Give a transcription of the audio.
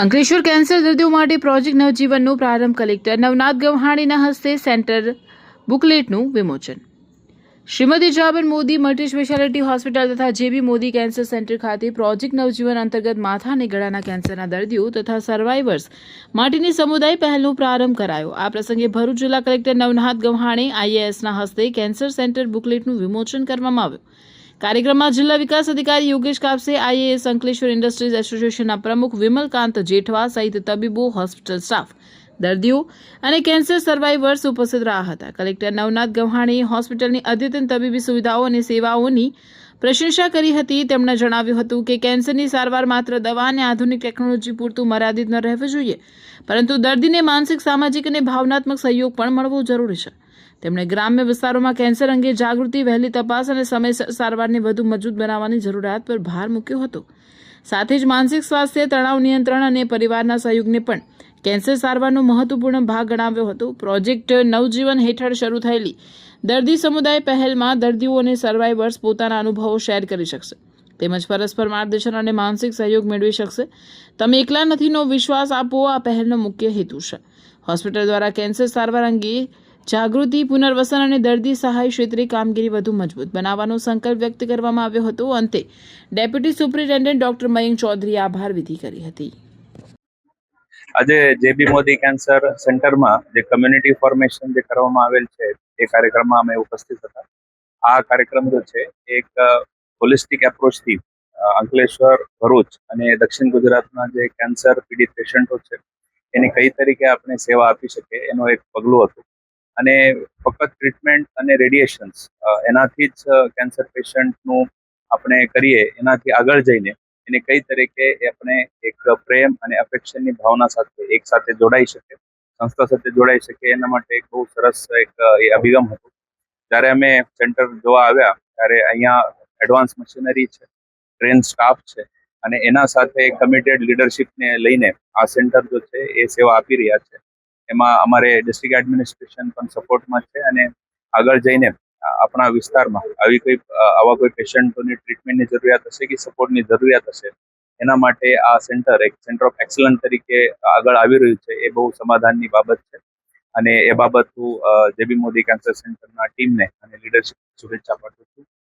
Ankleshwar cancer દર્દીઓ માટે project નવજીવનનો પ્રારંભ કલેક્ટર નવનાથ ગવહાણીના હસ્તે સેન્ટર બુકલેટનું વિમોચન. Shrimati Jaban Modi multi speciality hospital તથા જેબી મોદી કેન્સર સેન્ટર ખાતે પ્રોજેક્ટ નવજીવન અંતર્ગત માથા અને ગળાના કેન્સરના દર્દીઓ તથા સર્વાઇવર્સ માટેની સમુદાય પહેલનો પ્રારંભ કરાયો. આ પ્રસંગે ભરૂચ જિલ્લા કલેક્ટર નવનાથ ગવહાણી આઈએએસના હસ્તે કેન્સર સેન્ટર બુકલેટનું વિમોચન કરવામાં આવ્યું. કાર્યક્રમમાં જિલ્લા વિકાસ અધિકારી યોગેશ કાપસે, આઈએએસ અંકલેશ્વર ઇન્ડસ્ટ્રીઝ એસોસિએશનના પ્રમુખ વિમલકાંત જેઠવા સહિત તબીબો, હોસ્પિટલ સ્ટાફ, દર્દીઓ અને કેન્સર સર્વાઇવર્સ ઉપસ્થિત રહ્યા હતા. કલેક્ટર નવનાથ ગવહાણીએ હોસ્પિટલની અદ્યતન તબીબી સુવિધાઓ અને સેવાઓની પ્રશંસા કરી હતી. તેમણે જણાવ્યું હતું કે કેન્સરની સારવાર માત્ર દવા અને આધુનિક ટેકનોલોજી પૂરતું મર્યાદિત ન રહેવું જોઈએ, પરંતુ દર્દીને માનસિક, સામાજિક અને ભાવનાત્મક સહયોગ પણ મળવો જરૂરી છે. તેમણે ગ્રામ્ય વિસ્તારોમાં કેન્સર અંગે જાગૃતિ, વહેલી તપાસ અને સમયસર સારવારને વધુ મજબૂત બનાવવાની જરૂરિયાત પર ભાર મૂક્યો હતો. સાથે જ માનસિક સ્વાસ્થ્ય, તણાવ નિયંત્રણ અને પરિવારના સહયોગને પણ કેન્સર સારવારનો મહત્વપૂર્ણ ભાગ ગણાવ્યો હતો. પ્રોજેક્ટ નવજીવન હેઠળ શરૂ થયેલી દર્દી સમુદાય પહેલમાં દર્દીઓ અને સર્વાઇવર્સ પોતાના અનુભવો શેર કરી શકશે, તેમજ પરસ્પર માર્ગદર્શન અને માનસિક સહયોગ મેળવી શકશે. તમે એકલા નથીનો વિશ્વાસ આપવો આ પહેલનો મુખ્ય હેતુ છે. હોસ્પિટલ દ્વારા કેન્સર સારવાર અંગે જાગૃતિ, પુનર્વસન અને દર્દી સહાય ક્ષેત્રે કામગીરી વધુ મજબૂત બનાવવાનો સંકલ્પ વ્યક્ત કરવામાં આવ્યો હતો. અંતે ડેપ્યુટી સુપ્રિન્ટેન્ડન્ટ ડોક્ટર મયંક ચૌધરીએ આભાર વિધિ કરી હતી. આજે જેબી મોદી કેન્સર સેન્ટરમાં જે કમ્યુનિટી ફોર્મેશન જે કરવામાં આવેલ છે એ કાર્યક્રમમાં અમે ઉપસ્થિત હતા. આ કાર્યક્રમ જે છે એક હોલિસ્ટિક એપ્રોચથી અંકલેશ્વર, ભરૂચ અને દક્ષિણ ગુજરાતના જે કેન્સર પીડિત પેશન્ટો છે એની કઈ તરીકે આપણે સેવા આપી શકીએ એનું એક પગલું હતું. અને ફક્ત ટ્રીટમેન્ટ અને રેડિયેશન્સ એનાથી જ કેન્સર પેશન્ટનું આપણે કરીએ એનાથી આગળ જઈને એને કઈ તરીકે આપણે એક પ્રેમ અને અફેક્શનની ભાવના સાથે એક સાથે જોડાઈ શકે, સંસ્થા સાથે જોડાઈ શકે, એના માટે એક બહુ સરસ એક અભિગમ હતો. જ્યારે અમે સેન્ટર જોવા આવ્યા ત્યારે અહીંયા એડવાન્સ મશીનરી છે, ટ્રેન સ્ટાફ છે અને એના સાથે કમિટેડ લીડરશિપને લઈને આ સેન્ટર જો છે એ સેવા આપી રહ્યા છે. એમાં અમારે ડિસ્ટ્રિક્ટ એડમિનિસ્ટ્રેશન પણ સપોર્ટમાં છે અને આગળ જઈને આપણા વિસ્તારમાં આવા કોઈ પેશન્ટોની ટ્રીટમેન્ટની જરૂરિયાત હશે કે સપોર્ટની જરૂરિયાત હશે એના માટે આ સેન્ટર એક સેન્ટર ઓફ એક્સલન્સ તરીકે આગળ આવી રહ્યું છે. એ બહુ સમાધાનની બાબત છે અને એ બાબત હું જેબી મોદી કેન્સર સેન્ટરના ટીમને અને લીડરશિપ શુભેચ્છા પાઠવું છું.